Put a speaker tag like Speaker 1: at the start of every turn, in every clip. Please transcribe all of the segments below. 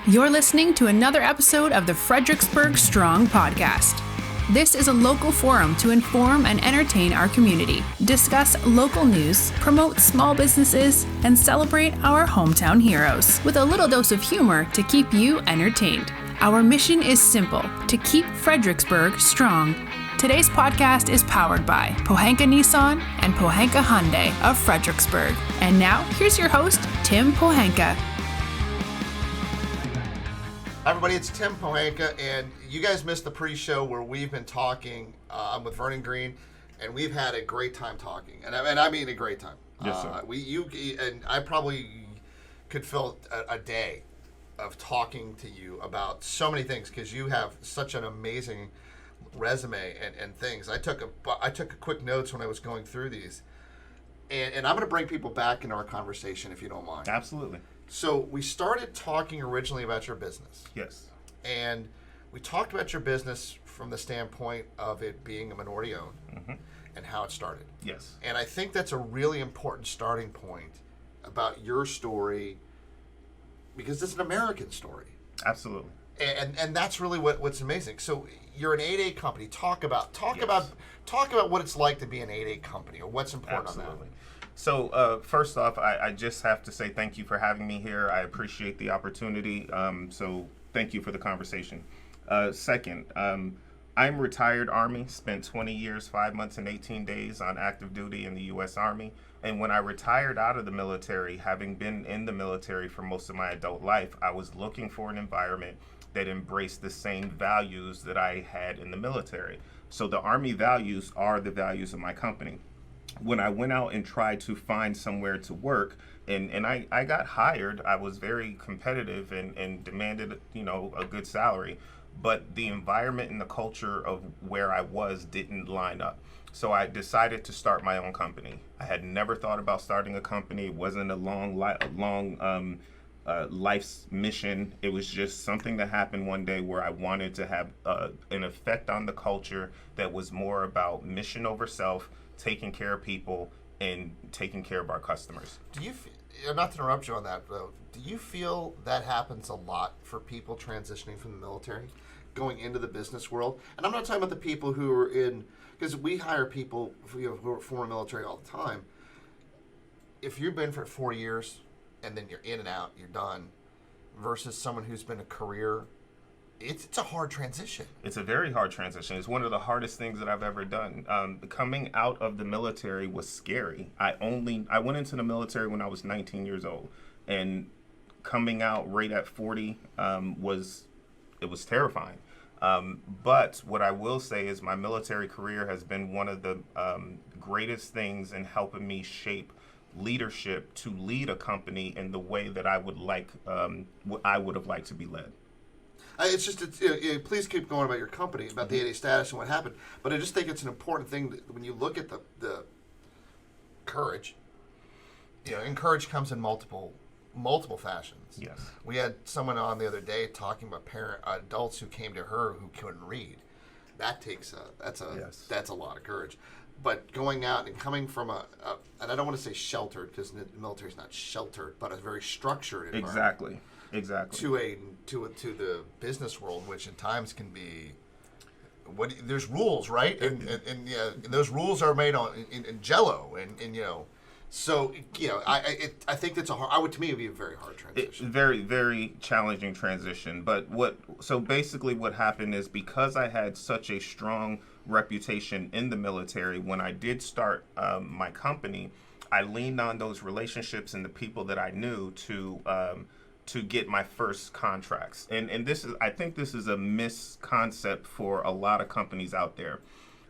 Speaker 1: You're listening to another episode of the Fredericksburg Strong podcast. This is a local forum to inform and entertain our community, discuss local news, promote small businesses, and celebrate our hometown heroes with a little dose of humor to keep you entertained. Our mission is simple: to keep Fredericksburg strong. Today's podcast is powered by Pohanka Nissan and Pohanka Hyundai of Fredericksburg. And now, here's your host, Tim Pohanka.
Speaker 2: Hi everybody, it's Tim Pohanka, and you guys missed the pre-show where we've been talking with Vernon Green, and we've had a great time talking, and I mean a great time.
Speaker 3: Yes, sir.
Speaker 2: I probably could fill a day of talking to you about so many things because you have such an amazing resume and things. I took a quick notes when I was going through these, and I'm going to bring people back into our conversation if you don't mind.
Speaker 3: Absolutely.
Speaker 2: So we started talking originally about your business.
Speaker 3: Yes.
Speaker 2: And we talked about your business from the standpoint of it being a minority owned and how it started.
Speaker 3: Yes.
Speaker 2: And I think that's a really important starting point about your story because it's an American story.
Speaker 3: Absolutely.
Speaker 2: And that's really what's amazing. So you're an 8A company. Talk about what it's like to be an 8A company or what's important on that.
Speaker 3: So first off, I just have to say thank you for having me here. I appreciate the opportunity. So thank you for the conversation. Second, I'm retired Army, spent 20 years, 5 months and 18 days on active duty in the U.S. Army. And when I retired out of the military, having been in the military for most of my adult life, I was looking for an environment that embraced the same values that I had in the military. So the Army values are the values of my company. When I went out and tried to find somewhere to work, and I got hired, I was very competitive and demanded, a good salary, but the environment and the culture of where I was didn't line up. So I decided to start my own company. I had never thought about starting a company. It wasn't a long life's mission. It was just something that happened one day where I wanted to have an effect on the culture that was more about mission over self, taking care of people, and taking care of our customers.
Speaker 2: Do you, not to interrupt you on that, though, do you feel that happens a lot for people transitioning from the military, going into the business world? And I'm not talking about the people who are in, because we hire people who are former military all the time. If you've been for 4 years and then you're in and out, you're done, versus someone who's been a career, it's a hard transition.
Speaker 3: It's a very hard transition. It's one of the hardest things that I've ever done. Coming out of the military was scary. I went into the military when I was 19 years old, and coming out right at 40 was terrifying. But what I will say is my military career has been one of the greatest things in helping me shape leadership to lead a company in the way that I would have liked to be led.
Speaker 2: Please keep going about your company, about the 8A status and what happened. But I just think it's an important thing that when you look at the courage, and courage comes in multiple fashions.
Speaker 3: Yes.
Speaker 2: We had someone on the other day talking about adults who came to her who couldn't read. That's a lot of courage. But going out and coming from and I don't want to say sheltered because the military is not sheltered, but a very structured environment. Exactly. To the business world, which at times can be, there's rules, right? And those rules are made in Jello, and so I think that's to me it'd be a very hard transition.
Speaker 3: Very, very challenging transition. But basically what happened is because I had such a strong reputation in the military, when I did start my company, I leaned on those relationships and the people that I knew to get my first contracts. And I think this is a misconcept for a lot of companies out there.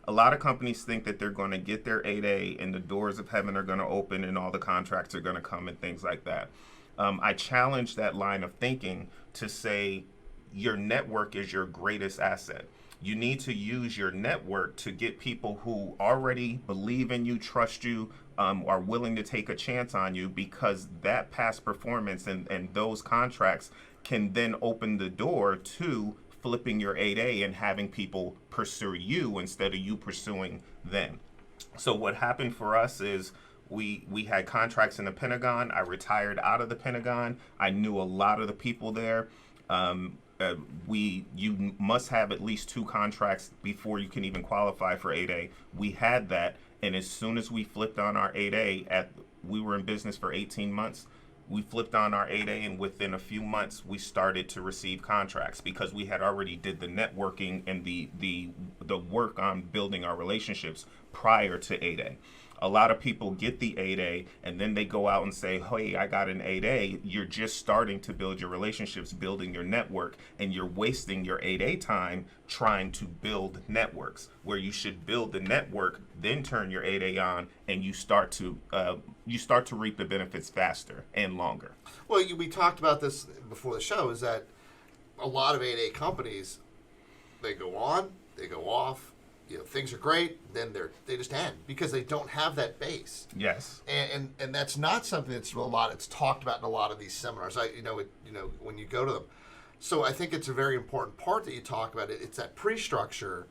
Speaker 3: A lot of companies think that they're going to get their 8A and the doors of heaven are going to open and all the contracts are going to come and things like that. I challenge that line of thinking to say your network is your greatest asset. You need to use your network to get people who already believe in you, trust you, are willing to take a chance on you, because that past performance and those contracts can then open the door to flipping your 8A and having people pursue you instead of you pursuing them. So what happened for us is we had contracts in the Pentagon. I retired out of the Pentagon. I knew a lot of the people there. You must have at least 2 contracts before you can even qualify for 8A. We had that, and as soon as we flipped on our 8A, we were in business for 18 months. We flipped on our 8A, and within a few months, we started to receive contracts because we had already did the networking and the work on building our relationships prior to 8A. A lot of people get the 8A and then they go out and say, hey, I got an 8A. You're just starting to build your relationships, building your network, and you're wasting your 8A time trying to build networks, where you should build the network, then turn your 8A on, and you start to reap the benefits faster and longer.
Speaker 2: Well, we talked about this before the show, is that a lot of 8A companies, they go on, they go off. Things are great, then they just end because they don't have that base.
Speaker 3: Yes.
Speaker 2: And that's not something that's it's talked about in a lot of these seminars. When you go to them. So I think it's a very important part that you talk about. It's that pre-structure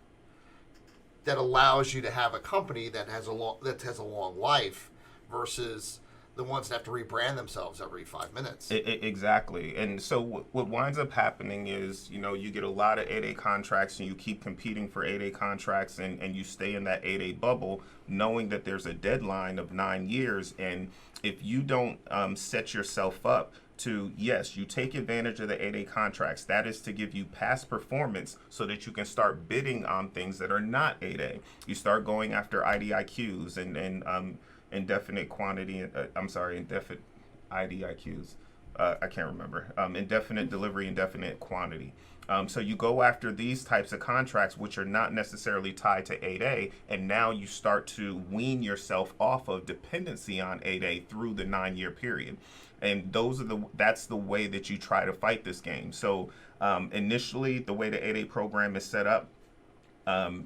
Speaker 2: that allows you to have a company that has a long life versus the ones that have to rebrand themselves every 5 minutes.
Speaker 3: Exactly. And so what winds up happening is, you get a lot of 8A contracts and you keep competing for 8A contracts and you stay in that 8A bubble knowing that there's a deadline of 9 years. And if you don't set yourself up to, yes, you take advantage of the 8A contracts, that is to give you past performance so that you can start bidding on things that are not 8A. You start going after IDIQs and indefinite IDIQs. I can't remember. Indefinite delivery, indefinite quantity. So you go after these types of contracts, which are not necessarily tied to 8A, and now you start to wean yourself off of dependency on 8A through the 9-year period. And that's the way that you try to fight this game. So initially, the way the 8A program is set up,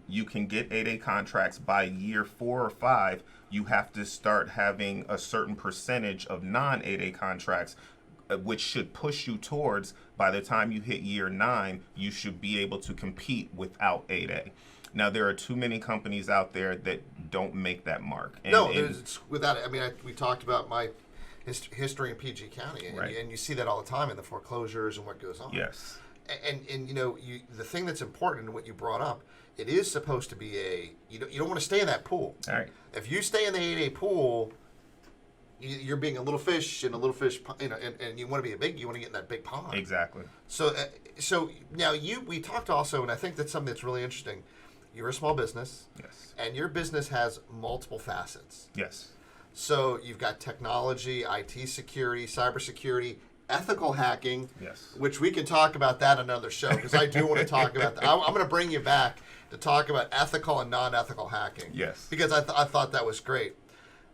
Speaker 3: you can get 8A contracts by year 4 or 5. You have to start having a certain percentage of non-8A contracts, which should push you towards, by the time you hit year 9, you should be able to compete without 8A. Now, there are too many companies out there that don't make that mark.
Speaker 2: We talked about my history in PG County, and,
Speaker 3: right.
Speaker 2: and you see that all the time in the foreclosures and what goes on.
Speaker 3: Yes.
Speaker 2: And the thing that's important in what you brought up, it is supposed to be you don't want to stay in that pool.
Speaker 3: All right.
Speaker 2: If you stay in the 8A pool, you're being a little fish in a little fish, and you want to get in that big pond.
Speaker 3: Exactly.
Speaker 2: So now we talked also, and I think that's something that's really interesting. You're a small business.
Speaker 3: Yes.
Speaker 2: And your business has multiple facets.
Speaker 3: Yes.
Speaker 2: So you've got technology, IT security, cybersecurity, ethical hacking,
Speaker 3: yes,
Speaker 2: which we can talk about that another show, because I do want to talk about that. I'm going to bring you back to talk about ethical and non-ethical hacking.
Speaker 3: Yes.
Speaker 2: Because I thought that was great.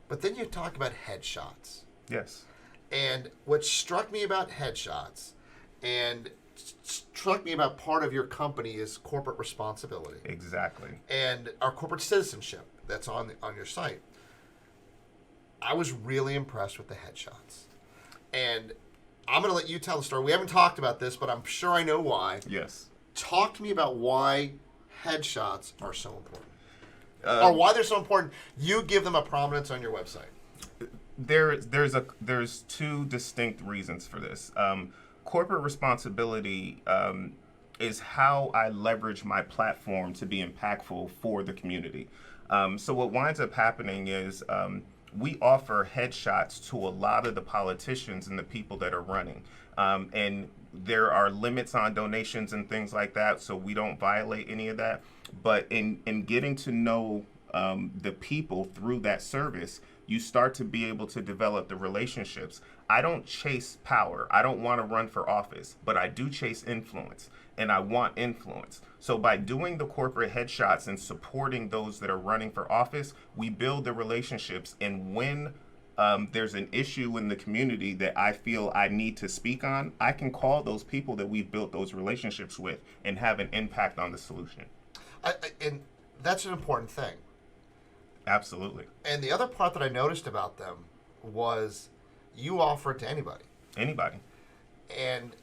Speaker 2: But then you talk about headshots.
Speaker 3: Yes.
Speaker 2: And what struck me about headshots and struck me about part of your company is corporate responsibility.
Speaker 3: Exactly.
Speaker 2: And our corporate citizenship that's on your site. I was really impressed with the headshots. And I'm going to let you tell the story. We haven't talked about this, but I'm sure I know why.
Speaker 3: Yes.
Speaker 2: Talk to me about why headshots are so important. Or why they're so important. You give them a prominence on your website.
Speaker 3: There's 2 distinct reasons for this. Corporate responsibility is how I leverage my platform to be impactful for the community. So what winds up happening is we offer headshots to a lot of the politicians and the people that are running. And there are limits on donations and things like that, so we don't violate any of that. But in getting to know the people through that service, you start to be able to develop the relationships. I don't chase power. I don't want to run for office, but I do chase influence, and I want influence. So by doing the corporate headshots and supporting those that are running for office, we build the relationships. And when there's an issue in the community that I feel I need to speak on, I can call those people that we've built those relationships with and have an impact on the solution.
Speaker 2: And that's an important thing.
Speaker 3: Absolutely.
Speaker 2: And the other part that I noticed about them was you offer it to anybody.
Speaker 3: Anybody.
Speaker 2: And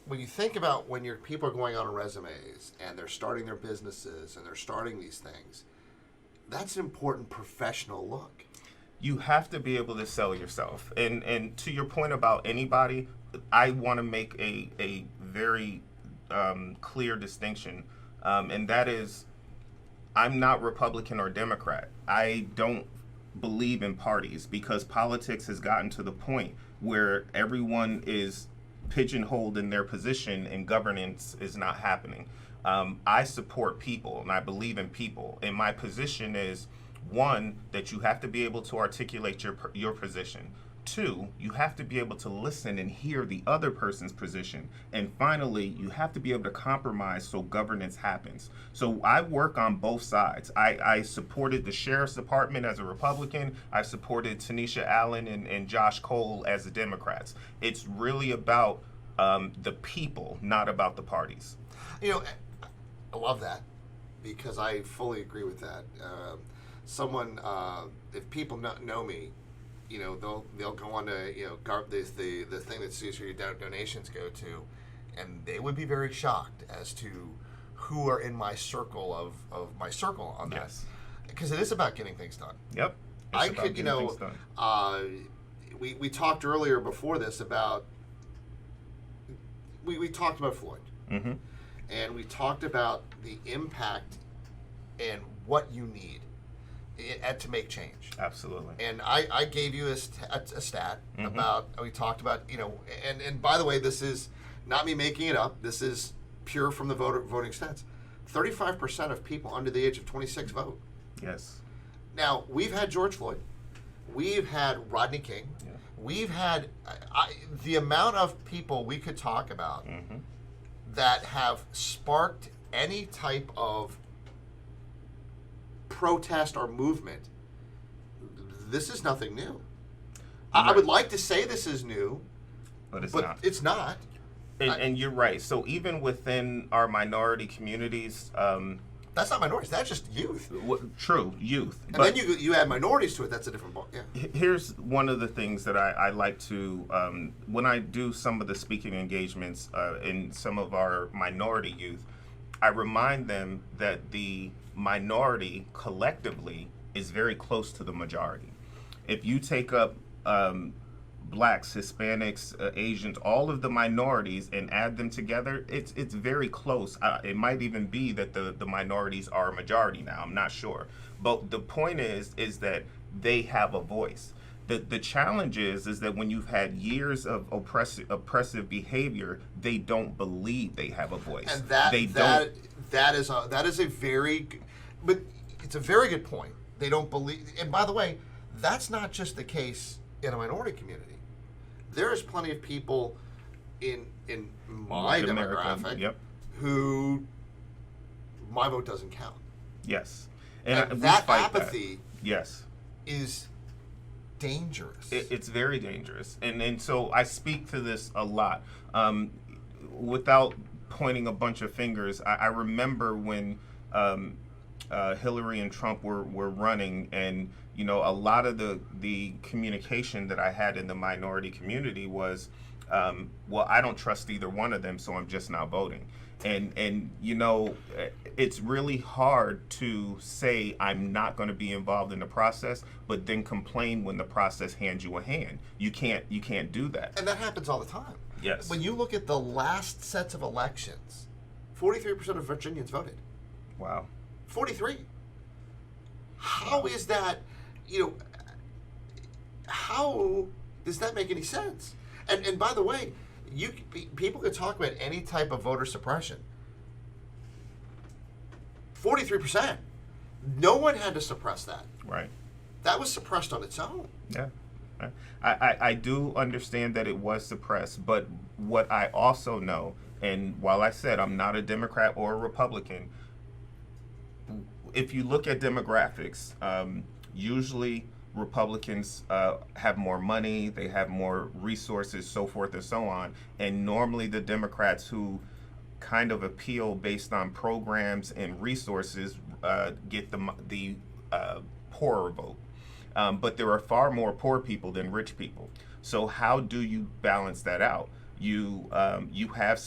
Speaker 2: when you think about when your people are going on resumes and they're starting their businesses and they're starting these things, that's an important professional look.
Speaker 3: You have to be able to sell yourself. And to your point about anybody, I want to make a very clear distinction, and that is, I'm not Republican or Democrat. I don't believe in parties because politics has gotten to the point where everyone is pigeonholed in their position and governance is not happening. I support people and I believe in people. And my position is, one, that you have to be able to articulate your position. Two, you have to be able to listen and hear the other person's position. And finally, you have to be able to compromise so governance happens. So I work on both sides. I supported the Sheriff's Department as a Republican. I supported Tanisha Allen and Josh Cole as the Democrats. It's really about the people, not about the parties.
Speaker 2: You know, I love that because I fully agree with that. If people know me, you know, they'll go on to, you know, the thing that sees who your donations go to, and they would be very shocked as to who are in my circle of my circle on that.
Speaker 3: Yes.
Speaker 2: Because it is about getting things done.
Speaker 3: Yep.
Speaker 2: I could, you know, we talked earlier before this about, we talked about Floyd.
Speaker 3: Mm-hmm.
Speaker 2: And we talked about the impact and what you need to make change.
Speaker 3: Absolutely.
Speaker 2: And I gave you a stat
Speaker 3: mm-hmm.
Speaker 2: about, we talked about, you know, and by the way, this is not me making it up. This is pure from the voting stats. 35% of people under the age of 26 vote.
Speaker 3: Yes.
Speaker 2: Now, we've had George Floyd. We've had Rodney King.
Speaker 3: Yeah.
Speaker 2: We've had the amount of people we could talk about
Speaker 3: mm-hmm.
Speaker 2: that have sparked any type of protest or movement. This is nothing new. Right. I would like to say this is new,
Speaker 3: but
Speaker 2: it's not.
Speaker 3: And you're right. So even within our minority communities,
Speaker 2: that's not minorities. That's just youth.
Speaker 3: True, youth.
Speaker 2: And then you add minorities to it. That's a different ball. Yeah.
Speaker 3: Here's one of the things that I like to, when I do some of the speaking engagements in some of our minority youth, I remind them that the minority collectively is very close to the majority. If you take up blacks, Hispanics, Asians, all of the minorities and add them together, it's very close. It might even be that the minorities are a majority now. I'm not sure. But the point is that they have a voice. The challenge is that when you've had years of oppressive behavior, they don't believe they have a voice.
Speaker 2: And that is a very, but it's a very good point. They don't believe. And by the way, that's not just the case in a minority community. There is plenty of people in my demographic
Speaker 3: yep.
Speaker 2: who my vote doesn't count.
Speaker 3: Yes,
Speaker 2: and that apathy
Speaker 3: yes.
Speaker 2: is dangerous.
Speaker 3: It's very dangerous, and so I speak to this a lot. Without pointing a bunch of fingers, I remember when Hillary and Trump were running, and you know, a lot of the communication that I had in the minority community was, well, I don't trust either one of them, so I'm just not voting. And you know, it's really hard to say I'm not going to be involved in the process, but then complain when the process hands you a hand. You can't do that.
Speaker 2: And that happens all the time.
Speaker 3: Yes.
Speaker 2: When you look at the last sets of elections, 43% of Virginians voted.
Speaker 3: Wow.
Speaker 2: 43. How is that? You know, how does that make any sense? And by the way, people could talk about any type of voter suppression. 43%. No one had to suppress that.
Speaker 3: Right.
Speaker 2: That was suppressed on its own.
Speaker 3: Yeah. I do understand that it was suppressed, but what I also know, and while I said I'm not a Democrat or a Republican, if you look at demographics, usually Republicans have more money, they have more resources, so forth and so on, and normally the Democrats who kind of appeal based on programs and resources get the poorer vote. But there are far more poor people than rich people. So how do you balance that out? You have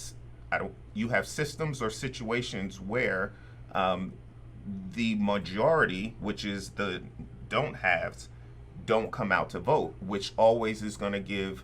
Speaker 3: systems or situations where the majority, which is the don't come out to vote, which always is going to give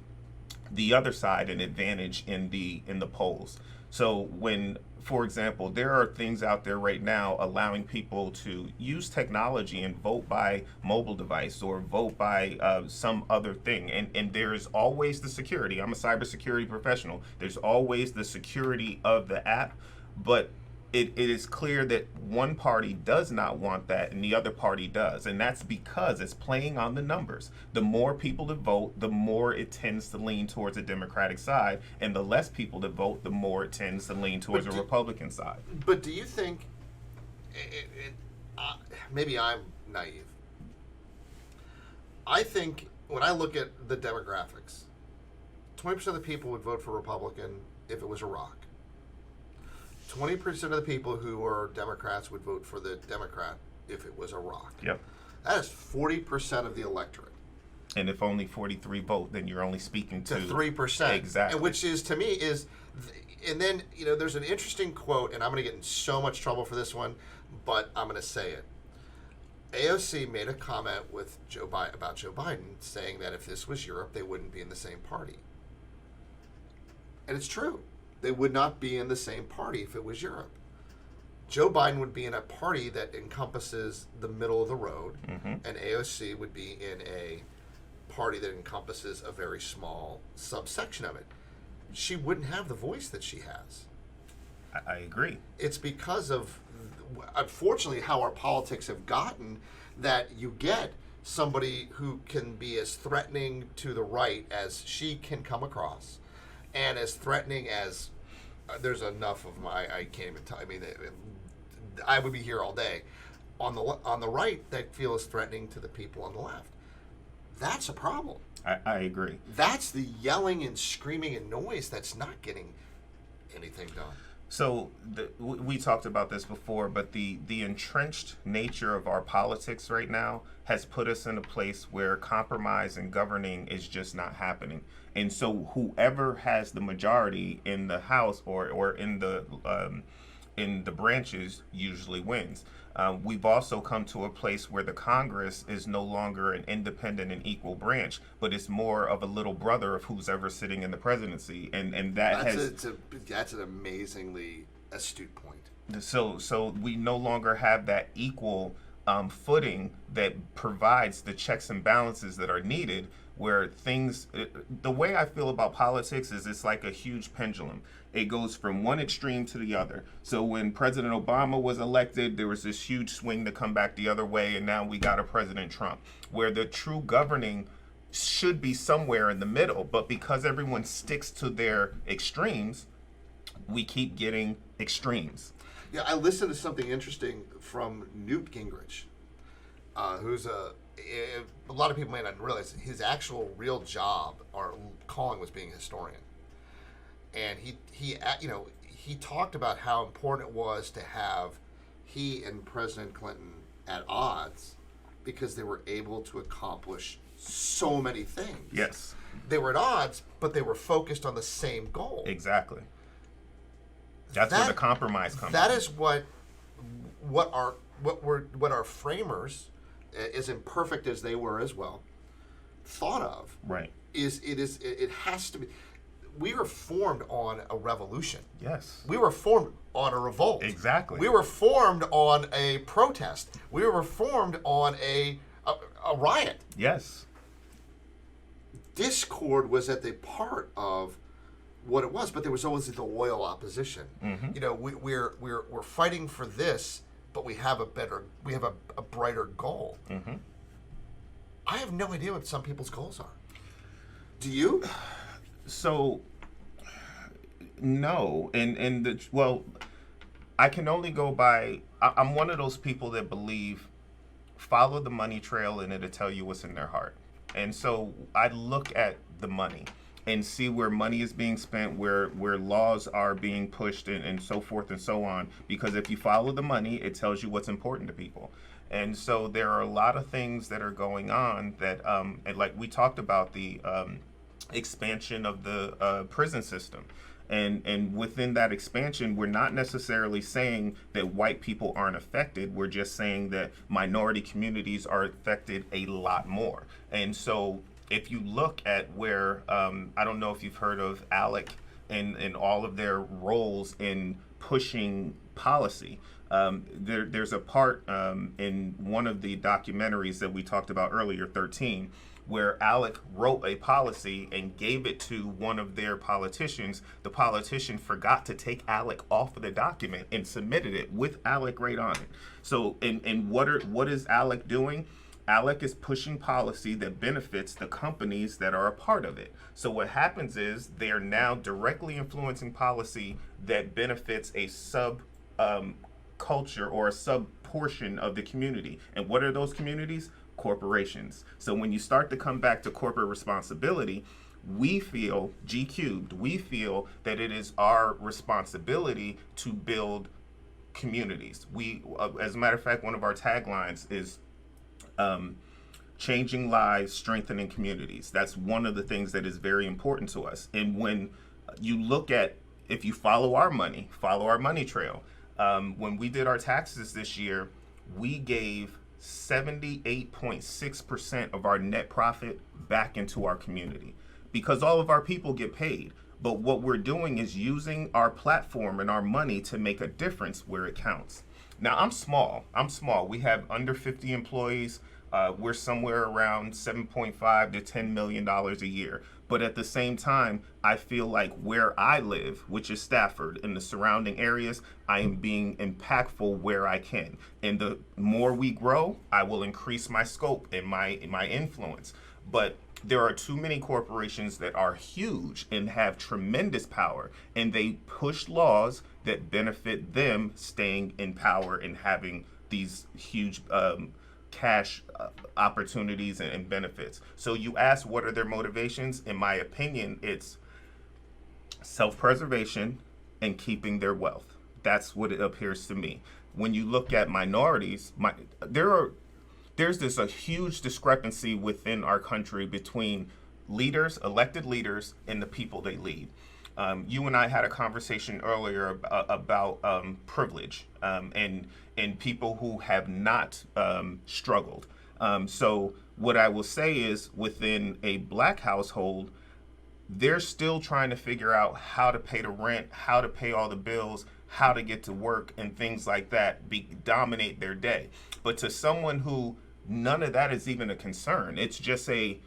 Speaker 3: the other side an advantage in the polls. So when, for example, there are things out there right now allowing people to use technology and vote by mobile device or vote by some other thing. And there's always the security. I'm a cybersecurity professional. There's always the security of the app, but it is clear that one party does not want that and the other party does. And that's because it's playing on the numbers. The more people that vote, the more it tends to lean towards the Democratic side. And the less people that vote, the more it tends to lean towards the Republican side.
Speaker 2: But do you think, maybe I'm naive, I think when I look at the demographics, 20% of the people would vote for Republican if it was Iraq. 20% of the people who are Democrats would vote for the Democrat if it was Iraq.
Speaker 3: Yep.
Speaker 2: That is 40% of the electorate.
Speaker 3: And if only 43 vote, then you're only speaking to
Speaker 2: 3%.
Speaker 3: Exactly.
Speaker 2: And which is, to me, and then, there's an interesting quote, and I'm going to get in so much trouble for this one, but I'm going to say it. AOC made a comment with about Joe Biden, saying that if this was Europe, they wouldn't be in the same party. And it's true. They would not be in the same party if it was Europe. Joe Biden would be in a party that encompasses the middle of the road, and AOC would be in a party that encompasses a very small subsection of it. She wouldn't have the voice that she has.
Speaker 3: I agree.
Speaker 2: It's because of, unfortunately, how our politics have gotten, that you get somebody who can be as threatening to the right as she can come across, and as threatening as there's enough of I can't even tell. I mean, I would be here all day. On the right, that feel as threatening to the people on the left. That's a problem.
Speaker 3: I agree.
Speaker 2: That's the yelling and screaming and noise that's not getting anything done.
Speaker 3: So we talked about this before, but the entrenched nature of our politics right now has put us in a place where compromise and governing is just not happening. And so whoever has the majority in the House or in the branches usually wins. We've also come to a place where the Congress is no longer an independent and equal branch, but it's more of a little brother of who's ever sitting in the presidency, and that's
Speaker 2: an amazingly astute point.
Speaker 3: So we no longer have that equal footing that provides the checks and balances that are needed. Where the way I feel about politics is it's like a huge pendulum. It goes from one extreme to the other. So when President Obama was elected, there was this huge swing to come back the other way, and now we got a President Trump, where the true governing should be somewhere in the middle. But because everyone sticks to their extremes, we keep getting extremes.
Speaker 2: Yeah, I listened to something interesting from Newt Gingrich, who's a lot of people may not realize his actual real job or calling was being a historian. And he talked about how important it was to have he and President Clinton at odds, because they were able to accomplish so many things.
Speaker 3: Yes.
Speaker 2: They were at odds, but they were focused on the same goal.
Speaker 3: Exactly. That's where the compromise comes.
Speaker 2: That is what our framers, as imperfect as they were as well, thought of.
Speaker 3: Right.
Speaker 2: It has to be. We were formed on a revolution.
Speaker 3: Yes.
Speaker 2: We were formed on a revolt.
Speaker 3: Exactly.
Speaker 2: We were formed on a protest. We were formed on a riot.
Speaker 3: Yes.
Speaker 2: Discord was at the part of what it was, but there was always the loyal opposition. Mm-hmm. We're fighting for this, but we have a brighter goal. Mm-hmm. I have no idea what some people's goals are. Do you?
Speaker 3: So, no, I can only go by. I'm one of those people that believe follow the money trail and it'll tell you what's in their heart. And so I look at the money and see where money is being spent, where laws are being pushed, and so forth and so on. Because if you follow the money, it tells you what's important to people. And so there are a lot of things that are going on that, and like we talked about the expansion of the prison system. And within that expansion, we're not necessarily saying that white people aren't affected. We're just saying that minority communities are affected a lot more. And so if you look at where, I don't know if you've heard of ALEC and all of their roles in pushing policy. There's a part in one of the documentaries that we talked about earlier, 13, where ALEC wrote a policy and gave it to one of their politicians. The politician forgot to take ALEC off of the document and submitted it with ALEC right on it. So, and what is ALEC doing? ALEC is pushing policy that benefits the companies that are a part of it. So what happens is they are now directly influencing policy that benefits a sub culture or a sub portion of the community. And what are those communities? Corporations. So when you start to come back to corporate responsibility, we feel, G Cubed, we feel that it is our responsibility to build communities. We, as a matter of fact, one of our taglines is changing lives, strengthening communities. That's one of the things that is very important to us. And when you look at, if you follow our money trail, when we did our taxes this year, we gave 78.6% of our net profit back into our community because all of our people get paid. But what we're doing is using our platform and our money to make a difference where it counts. Now, I'm small. We have under 50 employees. We're somewhere around $7.5 to $10 million a year. But at the same time, I feel like where I live, which is Stafford, and the surrounding areas, I am being impactful where I can. And the more we grow, I will increase my scope and my influence. But there are too many corporations that are huge and have tremendous power, and they push laws that benefit them staying in power and having these huge cash opportunities and benefits. So you ask what are their motivations? In my opinion, it's self-preservation and keeping their wealth. That's what it appears to me. When you look at minorities, there's a huge discrepancy within our country between leaders, elected leaders, and the people they lead. You and I had a conversation earlier about privilege and people who have not struggled. So what I will say is within a black household, they're still trying to figure out how to pay the rent, how to pay all the bills, how to get to work and things like that dominate their day. But to someone who none of that is even a concern, it's just a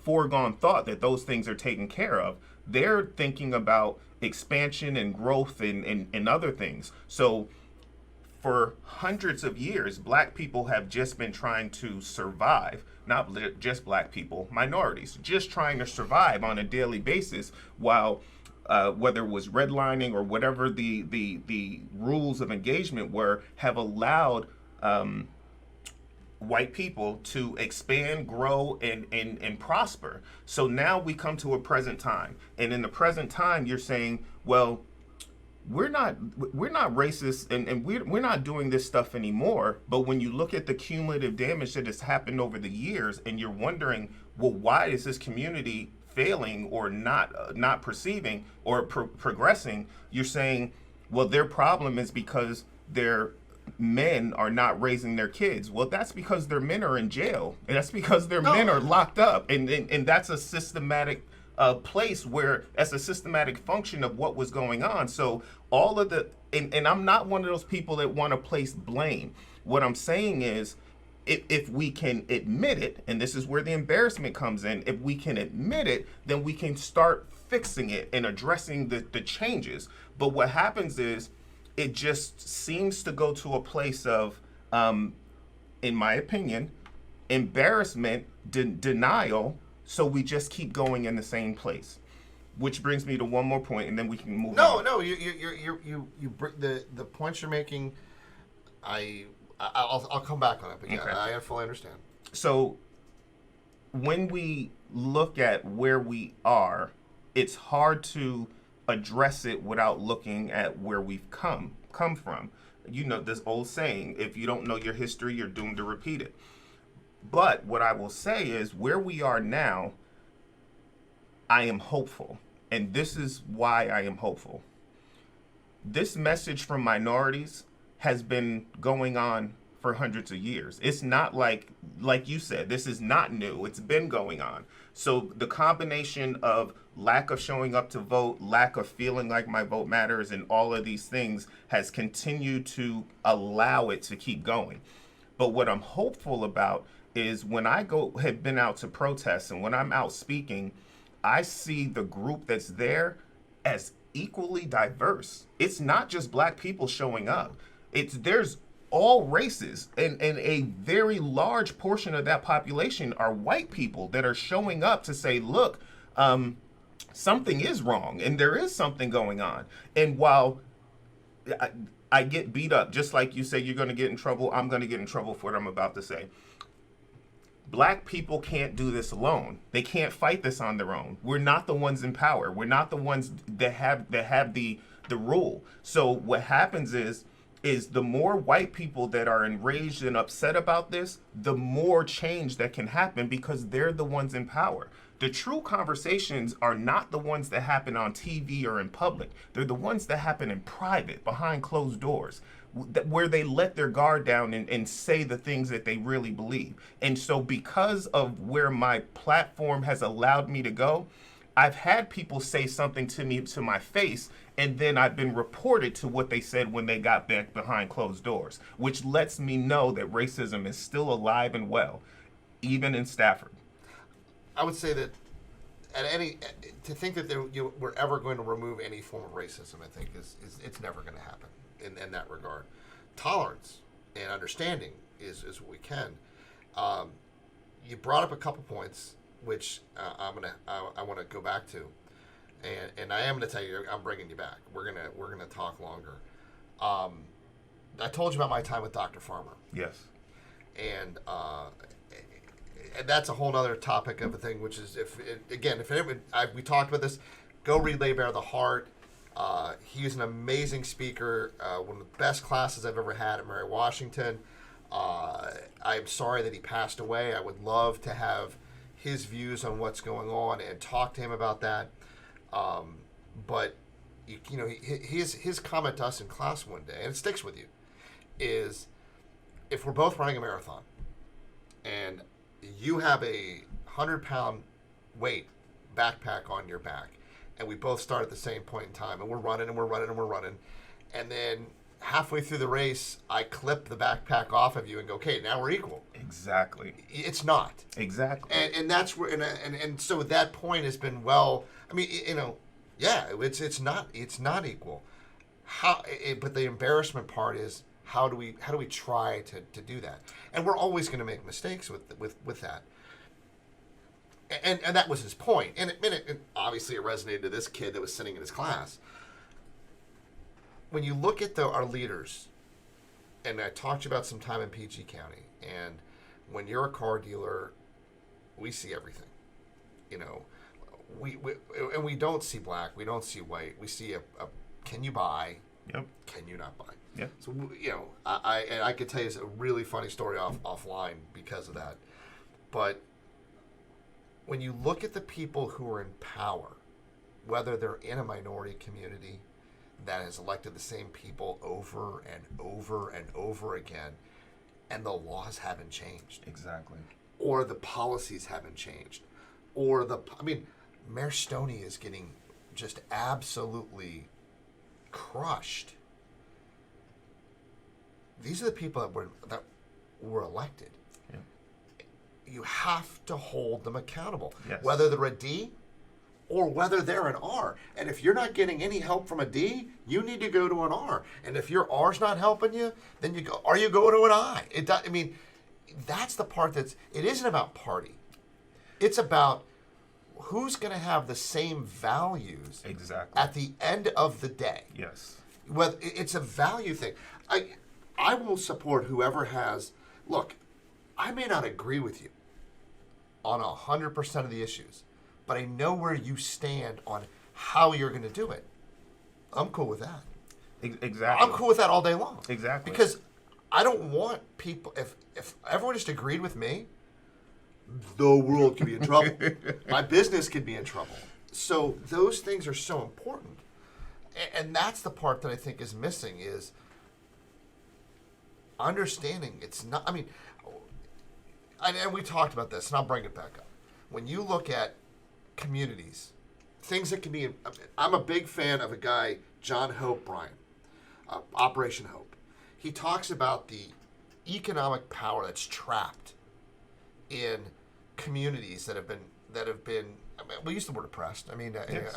Speaker 3: foregone thought that those things are taken care of. They're thinking about expansion and growth and other things. So for hundreds of years, black people have just been trying to survive, not just black people, minorities, just trying to survive on a daily basis while whether it was redlining or whatever the rules of engagement were, have allowed white people to expand, grow, and prosper. So now we come to a present time. And in the present time, you're saying, well, we're not racist and we're not doing this stuff anymore. But when you look at the cumulative damage that has happened over the years and you're wondering, well, why is this community failing or not perceiving or progressing? You're saying, well, their problem is because their men are not raising their kids. Well, that's because their men are in jail, and that's because their men are locked up, and that's a systematic place where that's a systematic function of what was going on. So all of the and I'm not one of those people that want to place blame. What I'm saying is, if we can admit it, and this is where the embarrassment comes in, if we can admit it, then we can start fixing it and addressing the changes. But what happens is, it just seems to go to a place of, in my opinion, embarrassment, denial, so we just keep going in the same place. Which brings me to one more point, and then we can move on.
Speaker 2: No, you the points you're making. I'll come back on it, but yeah, okay. I fully understand.
Speaker 3: So when we look at where we are, it's hard to address it without looking at where we've come from. You know this old saying, if you don't know your history, you're doomed to repeat it. But what I will say is, where we are now, I am hopeful. And this is why I am hopeful. This message from minorities has been going on for hundreds of years. It's not like you said, this is not new. It's been going on. So the combination of lack of showing up to vote, lack of feeling like my vote matters, and all of these things has continued to allow it to keep going. But what I'm hopeful about is when I have been out to protest and when I'm out speaking, I see the group that's there as equally diverse. It's not just black people showing up. There's all races, and a very large portion of that population are white people that are showing up to say, look, something is wrong and there is something going on. And while I get beat up, just like you say you're going to get in trouble, I'm going to get in trouble for what I'm about to say. Black people can't do this alone. They can't fight this on their own. We're not the ones in power. We're not the ones that have the rule. So what happens is the more white people that are enraged and upset about this, the more change that can happen because they're the ones in power. The true conversations are not the ones that happen on TV or in public. They're the ones that happen in private, behind closed doors, where they let their guard down and say the things that they really believe. And so because of where my platform has allowed me to go, I've had people say something to me to my face, and then I've been reported to what they said when they got back behind closed doors, which lets me know that racism is still alive and well, even in Stafford.
Speaker 2: I would say that to think that we're ever going to remove any form of racism, I think is it's never going to happen in that regard. Tolerance and understanding is what we can. You brought up a couple points which I want to go back to, and I am going to tell you I'm bringing you back. We're gonna talk longer. I told you about my time with Dr. Farmer.
Speaker 3: Yes.
Speaker 2: And that's a whole other topic of a thing, which is we talked about this. Go read Lay Bare the Heart. He was an amazing speaker, one of the best classes I've ever had at Mary Washington. I'm sorry that he passed away. I would love to have his views on what's going on and talk to him about that. But his comment to us in class one day, and it sticks with you, is if we're both running a marathon and you have a 100-pound weight backpack on your back, and we both start at the same point in time, and we're running, and then halfway through the race, I clip the backpack off of you and go, okay, now we're equal.
Speaker 3: Exactly.
Speaker 2: It's not.
Speaker 3: Exactly.
Speaker 2: And that's where, and so that point has been, well, I mean, it's not equal. But the embarrassment part is, how do we try to do that? And we're always going to make mistakes with that. And that was his point. And it obviously it resonated to this kid that was sitting in his class. When you look at our leaders, and I talked to you about some time in PG County, and when you're a car dealer, we see everything. We don't see black, we don't see white. We see a can you buy?
Speaker 3: Yep.
Speaker 2: Can you not buy?
Speaker 3: Yep.
Speaker 2: So I could tell you a really funny story offline because of that. But when you look at the people who are in power, whether they're in a minority community that has elected the same people over and over and over again, and the laws haven't changed.
Speaker 3: Exactly.
Speaker 2: Or the policies haven't changed. Or Mayor Stoney is getting just absolutely crushed. These are the people that were elected.
Speaker 3: Yeah.
Speaker 2: You have to hold them accountable.
Speaker 3: Yes.
Speaker 2: Whether they're a D or whether they're an R. And if you're not getting any help from a D, you need to go to an R. And if your R's not helping you, then you go to an I. That's the part it isn't about party. It's about who's going to have the same values
Speaker 3: exactly
Speaker 2: at the end of the day.
Speaker 3: Yes.
Speaker 2: Well, it's a value thing. I will support whoever has. Look, I may not agree with you on 100% of the issues, but I know where you stand on how you're going to do it. I'm cool with that.
Speaker 3: Exactly.
Speaker 2: I'm cool with that all day long.
Speaker 3: Exactly.
Speaker 2: Because I don't want people. If everyone just agreed with me, the world could be in trouble. My business could be in trouble. So those things are so important, and that's the part that I think is missing. Is understanding it's not, I mean, and we talked about this, and I'll bring it back up. When you look at communities, things that can be, I'm a big fan of a guy, John Hope Bryan, Operation Hope. He talks about the economic power that's trapped in communities that have been, I mean, we use the word oppressed. I mean, yes.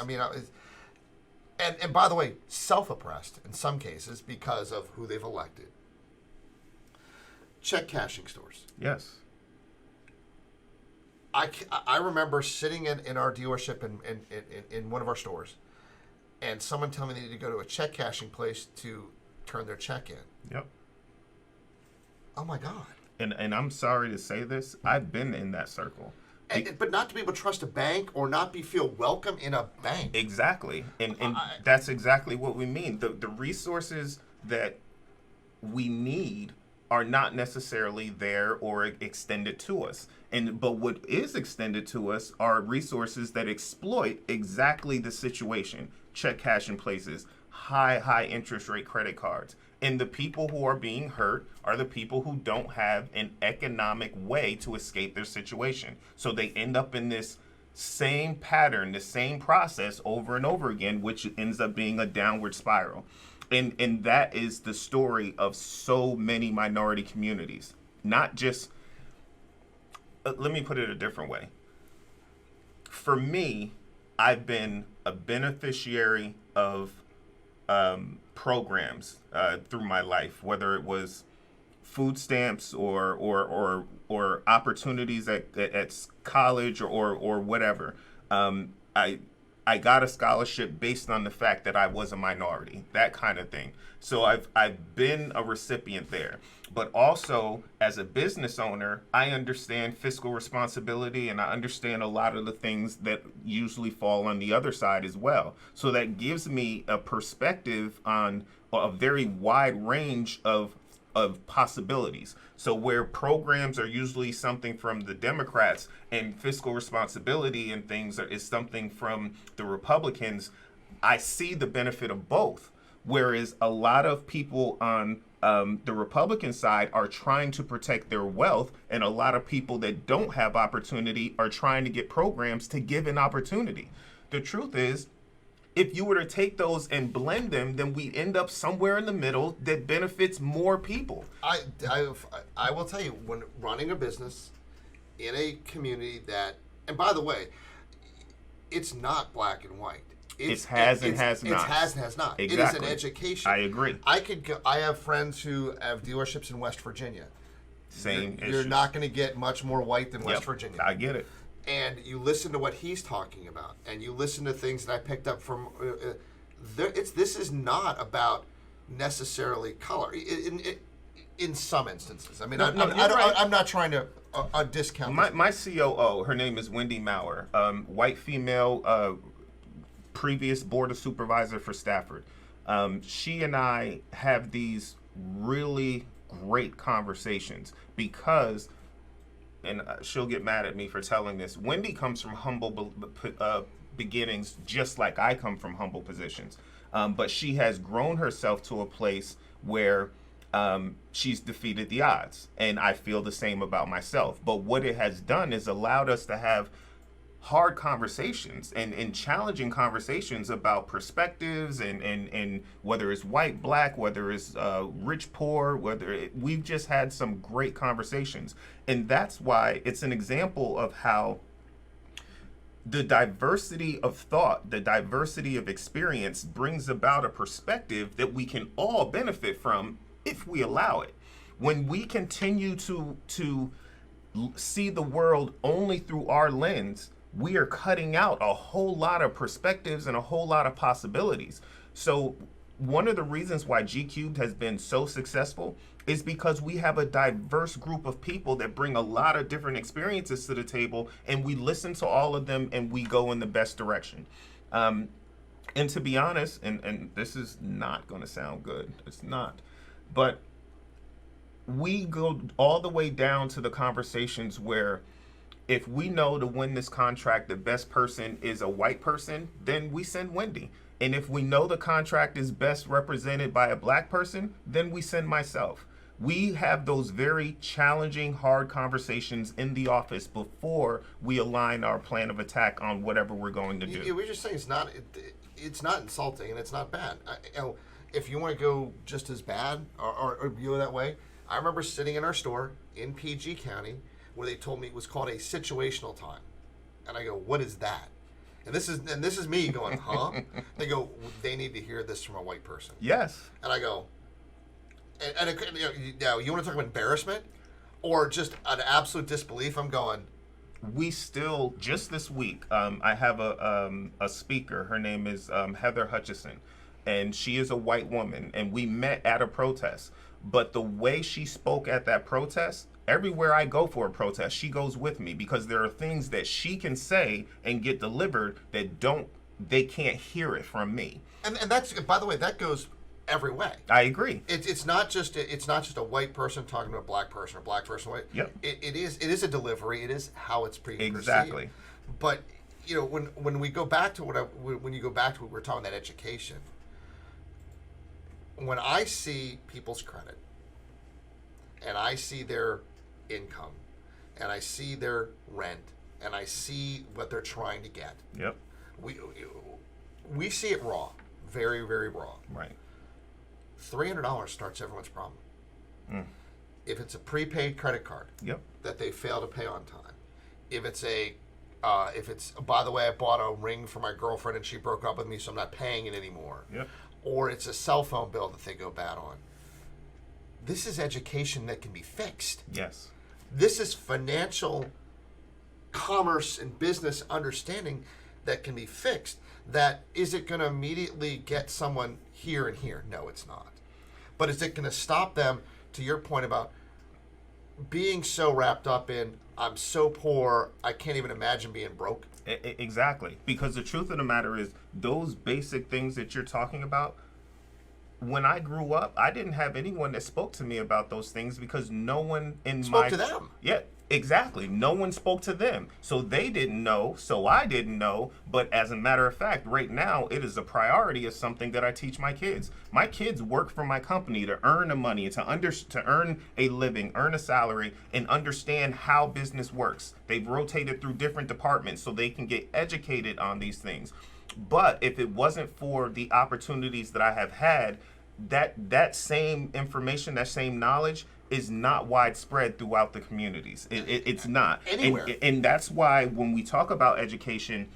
Speaker 2: And by the way, self-oppressed in some cases because of who they've elected. Check cashing stores.
Speaker 3: Yes.
Speaker 2: I remember sitting in our dealership in one of our stores, and someone telling me they need to go to a check cashing place to turn their check in.
Speaker 3: Yep.
Speaker 2: Oh my God.
Speaker 3: And I'm sorry to say this, I've been in that circle.
Speaker 2: But not to be able to trust a bank or not feel welcome in a bank.
Speaker 3: Exactly. And that's exactly what we mean. The resources that we need are not necessarily there or extended to us. But what is extended to us are resources that exploit exactly the situation. Check cashing places, high interest rate credit cards. And the people who are being hurt are the people who don't have an economic way to escape their situation. So they end up in this same pattern, the same process over and over again, which ends up being a downward spiral. And that is the story of so many minority communities. Not just, let me put it a different way. For me, I've been a beneficiary of programs through my life, whether it was food stamps or opportunities at college or whatever. I got a scholarship based on the fact that I was a minority, that kind of thing. So I've been a recipient there. But also, as a business owner, I understand fiscal responsibility, and I understand a lot of the things that usually fall on the other side as well. So that gives me a perspective on a very wide range of possibilities. So where programs are usually something from the Democrats and fiscal responsibility and things is something from the Republicans, I see the benefit of both. Whereas a lot of people on the Republican side are trying to protect their wealth, and a lot of people that don't have opportunity are trying to get programs to give an opportunity. The truth is, if you were to take those and blend them, then we end up somewhere in the middle that benefits more people.
Speaker 2: I will tell you, when running a business in a community that, and by the way, it's not black and white.
Speaker 3: It has and has not.
Speaker 2: It has and has not.
Speaker 3: Exactly.
Speaker 2: It is an education.
Speaker 3: I agree.
Speaker 2: I have friends who have dealerships in West Virginia.
Speaker 3: Same issues.
Speaker 2: You're not going to get much more white than West Virginia.
Speaker 3: I get it.
Speaker 2: And you listen to what he's talking about, and you listen to things that I picked up from. This is not about necessarily color. In some instances, I mean, I'm not trying to discount.
Speaker 3: My COO, her name is Wendy Maurer, white female, previous board of supervisor for Stafford. She and I have these really great conversations because, and she'll get mad at me for telling this, Wendy comes from humble beginnings, just like I come from humble positions. But she has grown herself to a place where she's defeated the odds. And I feel the same about myself. But what it has done is allowed us to have hard conversations and challenging conversations about perspectives and whether it's white, black, whether it's rich, poor, we've just had some great conversations. And that's why it's an example of how the diversity of thought, the diversity of experience brings about a perspective that we can all benefit from if we allow it. When we continue to see the world only through our lens, we are cutting out a whole lot of perspectives and a whole lot of possibilities. So one of the reasons why G Cubed has been so successful is because we have a diverse group of people that bring a lot of different experiences to the table, and we listen to all of them and we go in the best direction. And to be honest, and this is not going to sound good, it's not, but we go all the way down to the conversations where if we know to win this contract, the best person is a white person, then we send Wendy. And if we know the contract is best represented by a black person, then we send myself. We have those very challenging, hard conversations in the office before we align our plan of attack on whatever we're going to do.
Speaker 2: We're just saying it's not insulting and it's not bad. If you want to go just as bad or view it that way, I remember sitting in our store in PG County where they told me it was called a situational time, and I go, "What is that?" And this is me going, "Huh?" They go, "They need to hear this from a white person."
Speaker 3: Yes.
Speaker 2: And I go, you want to talk about embarrassment or just an absolute disbelief? I'm going.
Speaker 3: We still, just this week, I have a speaker. Her name is Heather Hutchison, and she is a white woman, and we met at a protest. But the way she spoke at that protest, everywhere I go for a protest, she goes with me, because there are things that she can say and get delivered that they can't hear it from me.
Speaker 2: And that's, by the way, that goes every way.
Speaker 3: I agree.
Speaker 2: It's not just a white person talking to a black person or black person.
Speaker 3: Yep.
Speaker 2: It is a delivery. It is how it's perceived.
Speaker 3: Exactly.
Speaker 2: But when we go back to when you go back to what we're talking about education, when I see people's credit and I see their income and I see their rent and I see what they're trying to get,
Speaker 3: yep,
Speaker 2: we see it raw, very, very raw.
Speaker 3: Right.
Speaker 2: $300 starts everyone's problem. If it's a prepaid credit card,
Speaker 3: yep,
Speaker 2: that they fail to pay on time, if it's by the way, I bought a ring for my girlfriend and she broke up with me, so I'm not paying it anymore.
Speaker 3: Yep.
Speaker 2: Or it's a cell phone bill that they go bad on. This is education that can be fixed.
Speaker 3: Yes.
Speaker 2: This is financial commerce and business understanding that can be fixed. That is it going to immediately get someone here and here? No, it's not. But is it going to stop them, to your point about being so wrapped up in, I'm so poor, I can't even imagine being broke?
Speaker 3: Exactly. Because the truth of the matter is, those basic things that you're talking about, when I grew up, I didn't have anyone that spoke to me about those things, because no one
Speaker 2: spoke to them.
Speaker 3: Yeah, exactly. No one spoke to them. So they didn't know, so I didn't know. But as a matter of fact, right now, it is a priority of something that I teach my kids. My kids work for my company to earn the money, to earn a living, earn a salary, and understand how business works. They've rotated through different departments so they can get educated on these things. But if it wasn't for the opportunities that I have had, that same information, that same knowledge is not widespread throughout the communities. It's not.
Speaker 2: Anywhere.
Speaker 3: And that's why when we talk about education,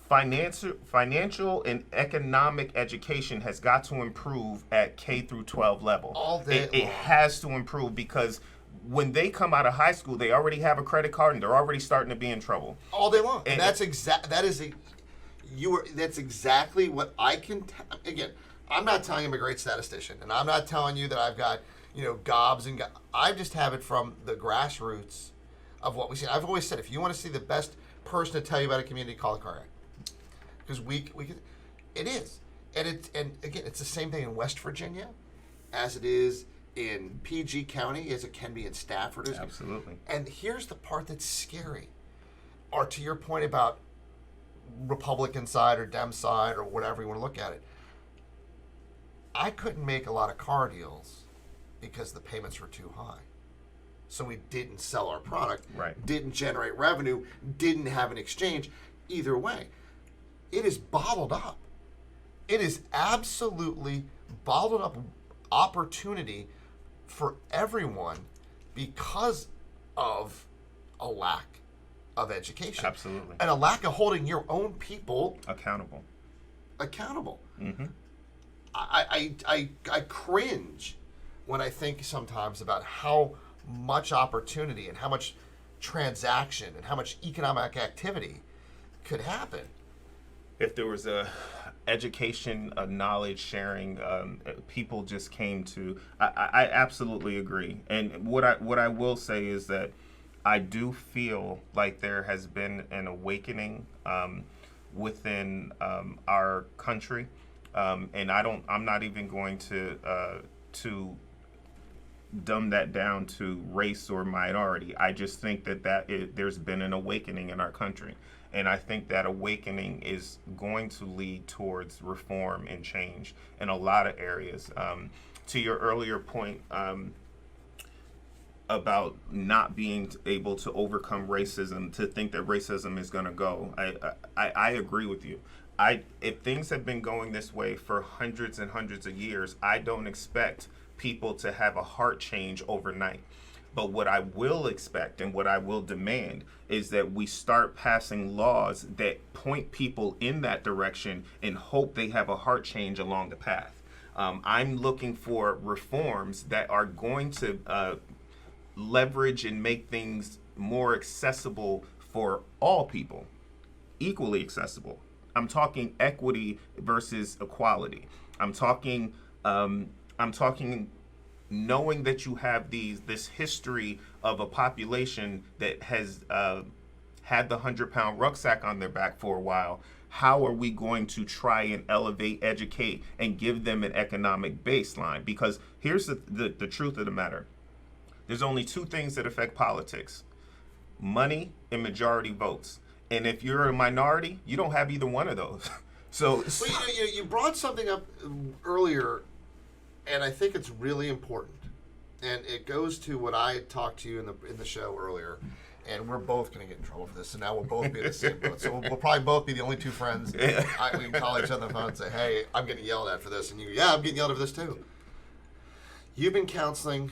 Speaker 3: financial and economic education has got to improve at K through 12 level.
Speaker 2: All day long.
Speaker 3: It has to improve, because when they come out of high school, they already have a credit card and they're already starting to be in trouble.
Speaker 2: All day long. And that's exactly what I can again, I'm not telling you I'm a great statistician, and I'm not telling you that I've got, gobs and I just have it from the grassroots of what we see. I've always said, if you want to see the best person to tell you about a community, call a car guy. Because it is. And again, it's the same thing in West Virginia as it is in PG County, as it can be in Stafford.
Speaker 3: Absolutely.
Speaker 2: And here's the part that's scary. Or to your point about Republican side or Dem side or whatever you want to look at it, I couldn't make a lot of car deals because the payments were too high. So we didn't sell our product,
Speaker 3: right,
Speaker 2: didn't generate revenue, didn't have an exchange. Either way, it is bottled up. It is absolutely bottled up opportunity for everyone because of a lack of education.
Speaker 3: Absolutely.
Speaker 2: And a lack of holding your own people
Speaker 3: accountable.
Speaker 2: Mm-hmm. I cringe when I think sometimes about how much opportunity and how much transaction and how much economic activity could happen.
Speaker 3: If there was a education, a knowledge sharing, people just came to. I absolutely agree. And what I will say is that I do feel like there has been an awakening within our country. And I'm not even going to dumb that down to race or minority. I just think there's been an awakening in our country. And I think that awakening is going to lead towards reform and change in a lot of areas. To your earlier point, about not being able to overcome racism, to think that racism is going to go. I agree with you. If things have been going this way for hundreds and hundreds of years, I don't expect people to have a heart change overnight. But what I will expect and what I will demand is that we start passing laws that point people in that direction and hope they have a heart change along the path. I'm looking for reforms that are going to leverage and make things more accessible for all people, equally accessible. I'm talking equity versus equality. I'm talking knowing that you have this history of a population that has had the 100-pound rucksack on their back for a while. How are we going to try and elevate, educate, and give them an economic baseline? Because here's the truth of the matter. There's only two things that affect politics: money and majority votes. And if you're a minority, you don't have either one of those. So
Speaker 2: you brought something up earlier, and I think it's really important. And it goes to what I talked to you in the show earlier. And we're both going to get in trouble for this, so now we'll both be in the same boat. So we'll probably both be the only two friends. We can call each other on the phone and say, hey, I'm getting yelled at for this. And you go, yeah, I'm getting yelled at for this too. You've been counseling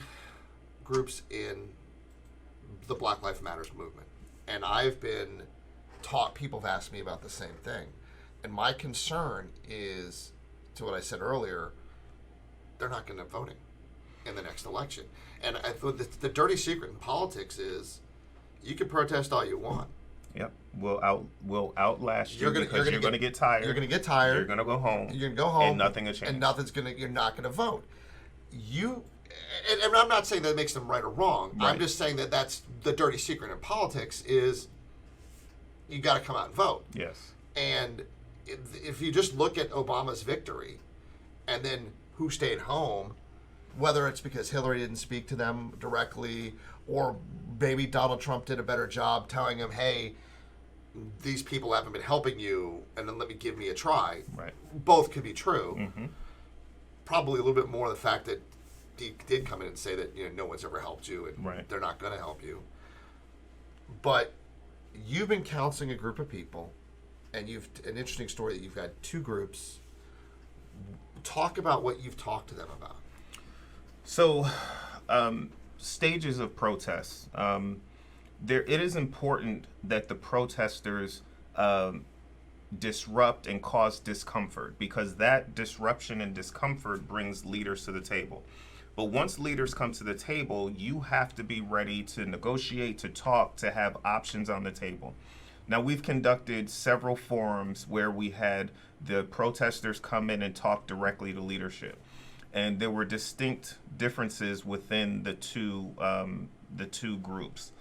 Speaker 2: groups in the Black Lives Matters movement. And I've been taught, people have asked me about the same thing. And my concern is, to what I said earlier, they're not going to voting in the next election. And I thought the dirty secret in politics is, you can protest all you want.
Speaker 3: Yep, we'll outlast you because you're going to get tired.
Speaker 2: You're going to get tired.
Speaker 3: You're going to go home.
Speaker 2: You're going to go home,
Speaker 3: and nothing will change.
Speaker 2: And you're not going to vote. And I'm not saying that makes them right or wrong. Right. I'm just saying that that's the dirty secret in politics is you got to come out and vote.
Speaker 3: Yes.
Speaker 2: And if you just look at Obama's victory, and then who stayed home, whether it's because Hillary didn't speak to them directly, or maybe Donald Trump did a better job telling him, hey, these people haven't been helping you, and then give me a try.
Speaker 3: Right.
Speaker 2: Both could be true.
Speaker 3: Mm-hmm.
Speaker 2: Probably a little bit more the fact that he did come in and say that no one's ever helped you, and
Speaker 3: right.
Speaker 2: they're not going to help you. But you've been counseling a group of people, and you've an interesting story that you've had two groups. Talk about what you've talked to them about.
Speaker 3: So, stages of protests. It is important that the protesters disrupt and cause discomfort, because that disruption and discomfort brings leaders to the table. But once leaders come to the table, you have to be ready to negotiate, to talk, to have options on the table. Now, we've conducted several forums where we had the protesters come in and talk directly to leadership. And there were distinct differences within the two groups.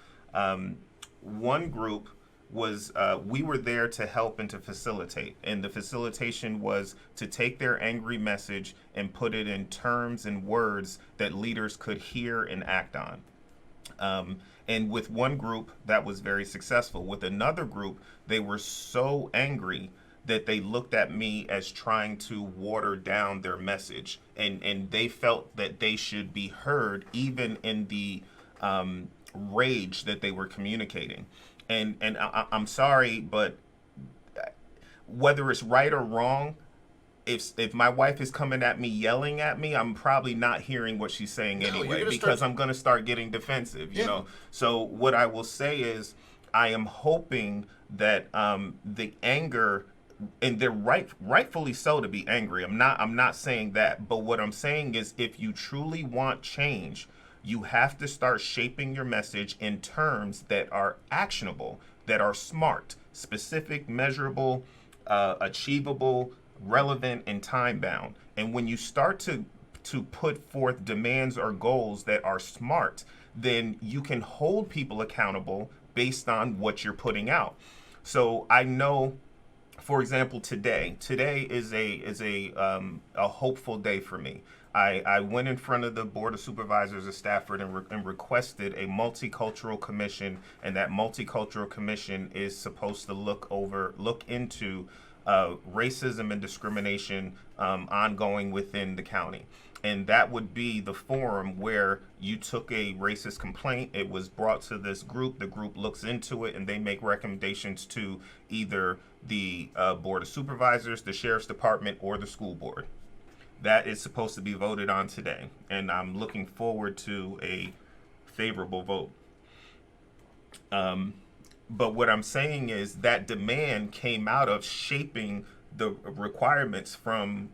Speaker 3: One group was we were there to help and to facilitate, and the facilitation was to take their angry message and put it in terms and words that leaders could hear and act on. And with one group, that was very successful. With another group, they were so angry that they looked at me as trying to water down their message, and they felt that they should be heard even in the rage that they were communicating. And I'm sorry, but whether it's right or wrong, if my wife is coming at me, yelling at me, I'm probably not hearing what she's saying anyway, because I'm going to start getting defensive, you know. So what I will say is, I am hoping that the anger, and they're rightfully so to be angry. I'm not saying that, but what I'm saying is, if you truly want change, you have to start shaping your message in terms that are actionable, that are smart, specific, measurable, achievable, relevant, and time-bound. And when you start to put forth demands or goals that are smart, then you can hold people accountable based on what you're putting out. So I know, for example, today is a hopeful day for me. I went in front of the Board of Supervisors of Stafford and requested a multicultural commission, and that multicultural commission is supposed to look into racism and discrimination ongoing within the county. And that would be the forum where you took a racist complaint, it was brought to this group, the group looks into it, and they make recommendations to either the Board of Supervisors, the Sheriff's Department, or the school board. That is supposed to be voted on today, and I'm looking forward to a favorable vote. But what I'm saying is that demand came out of shaping the requirements from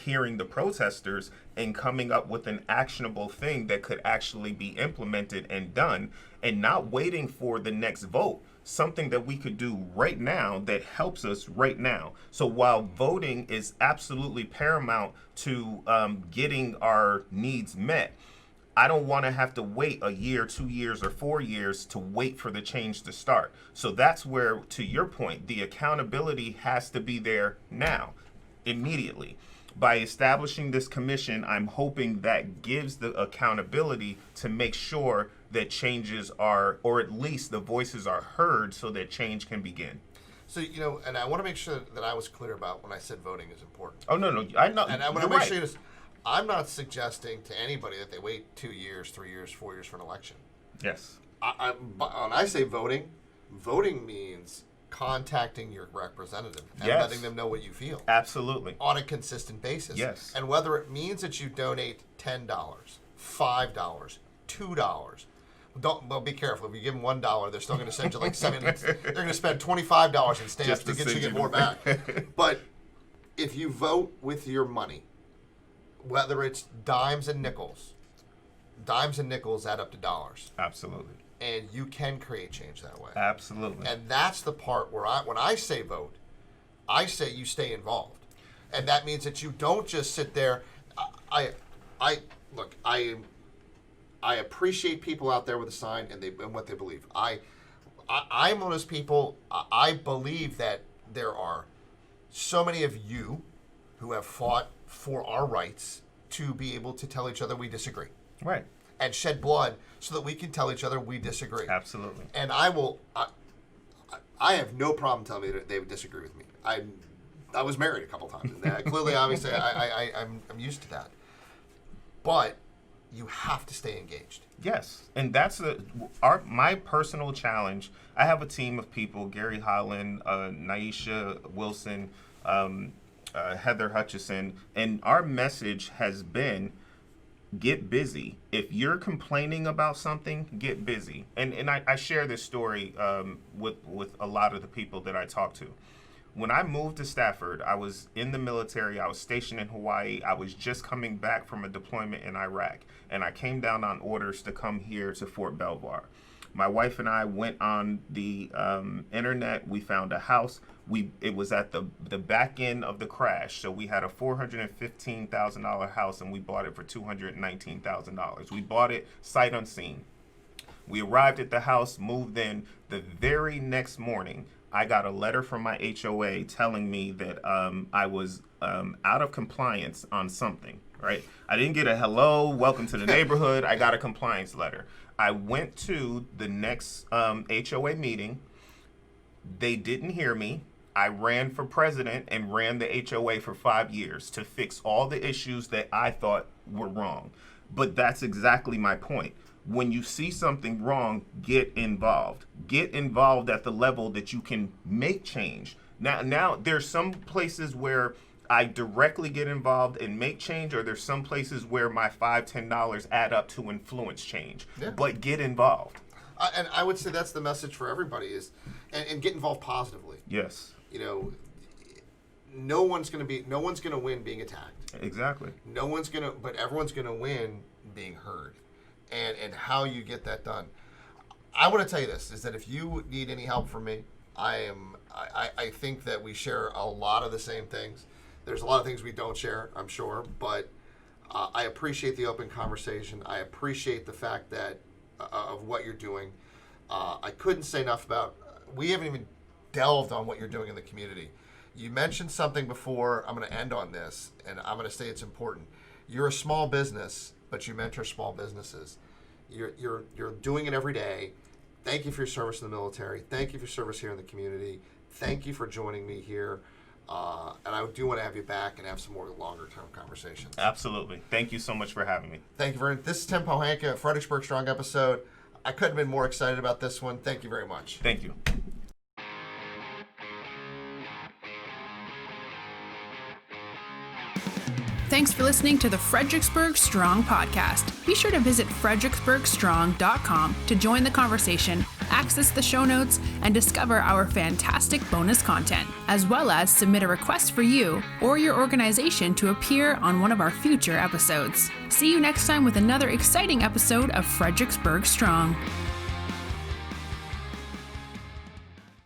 Speaker 3: hearing the protesters and coming up with an actionable thing that could actually be implemented and done, and not waiting for the next vote, something that we could do right now that helps us right now. So while voting is absolutely paramount to getting our needs met, I don't want to have to wait a year, 2 years, or 4 years to wait for the change to start. So that's where, to your point, the accountability has to be there now, immediately. By establishing this commission, I'm hoping that gives the accountability to make sure that changes are, or at least the voices are heard so that change can begin.
Speaker 2: So, you know, and I want to make sure that I was clear about when I said voting is important.
Speaker 3: Oh, no, I know.
Speaker 2: And I want to make sure this, I'm not suggesting to anybody that they wait 2 years, 3 years, 4 years for an election.
Speaker 3: Yes.
Speaker 2: When I say voting means contacting your representative and
Speaker 3: yes.
Speaker 2: letting them know what you feel.
Speaker 3: Absolutely.
Speaker 2: On a consistent basis.
Speaker 3: Yes.
Speaker 2: And whether it means that you donate $10, $5, $2. Well, be careful. If you give them $1, they're still going to send you like $7. They're going to spend $25 in stamps to get you more back. But if you vote with your money, whether it's dimes and nickels add up to dollars.
Speaker 3: Absolutely.
Speaker 2: And you can create change that way.
Speaker 3: Absolutely.
Speaker 2: And that's the part where when I say vote, I say you stay involved. And that means that you don't just sit there. I appreciate people out there with a sign and what they believe. I'm one of those people. I believe that there are so many of you who have fought for our rights to be able to tell each other we disagree.
Speaker 3: Right.
Speaker 2: And shed blood so that we can tell each other we disagree.
Speaker 3: Absolutely.
Speaker 2: And I have no problem telling me that they would disagree with me. I was married a couple times. And clearly, obviously, I'm used to that. But you have to stay engaged.
Speaker 3: Yes, and that's my personal challenge. I have a team of people: Gary Holland, Naisha Wilson, Heather Hutchison, and our message has been: get busy. If you're complaining about something, get busy. And I share this story with a lot of the people that I talk to. When I moved to Stafford, I was in the military. I was stationed in Hawaii. I was just coming back from a deployment in Iraq. And I came down on orders to come here to Fort Belvoir. My wife and I went on the internet. We found a house. It was at the back end of the crash. So we had a $415,000 house, and we bought it for $219,000. We bought it sight unseen. We arrived at the house, moved in. The very next morning, I got a letter from my HOA telling me that I was out of compliance on something, right? I didn't get a hello, welcome to the neighborhood. I got a compliance letter. I went to the next HOA meeting. They didn't hear me. I ran for president and ran the HOA for 5 years to fix all the issues that I thought were wrong. But that's exactly my point. When you see something wrong, get involved. Get involved at the level that you can make change. Now there's some places where I directly get involved and make change, or there's some places where my $5, $10 add up to influence change. Yeah. But get involved.
Speaker 2: And I would say that's the message for everybody is, and get involved positively.
Speaker 3: Yes.
Speaker 2: You know, no one's going to win being attacked.
Speaker 3: Exactly.
Speaker 2: But everyone's going to win being heard. And how you get that done. I want to tell you this, is that if you need any help from me, I think that we share a lot of the same things. There's a lot of things we don't share, I'm sure, but I appreciate the open conversation. I appreciate the fact that of what you're doing. I couldn't say enough about, we haven't even delved on what you're doing in the community. You mentioned something before. I'm going to end on this, and I'm going to say it's important. You're a small business, but you mentor small businesses. You're doing it every day. Thank you for your service in the military. Thank you for your service here in the community. Thank you for joining me here. And I do want to have you back and have some more longer-term conversations.
Speaker 3: Absolutely. Thank you so much for having me.
Speaker 2: Thank you, Vernon. This is Tim Pohanka, Fredericksburg Strong episode. I couldn't have been more excited about this one. Thank you very much.
Speaker 3: Thank you.
Speaker 1: Thanks for listening to the Fredericksburg Strong podcast. Be sure to visit fredericksburgstrong.com to join the conversation, access the show notes, and discover our fantastic bonus content, as well as submit a request for you or your organization to appear on one of our future episodes. See you next time with another exciting episode of Fredericksburg Strong.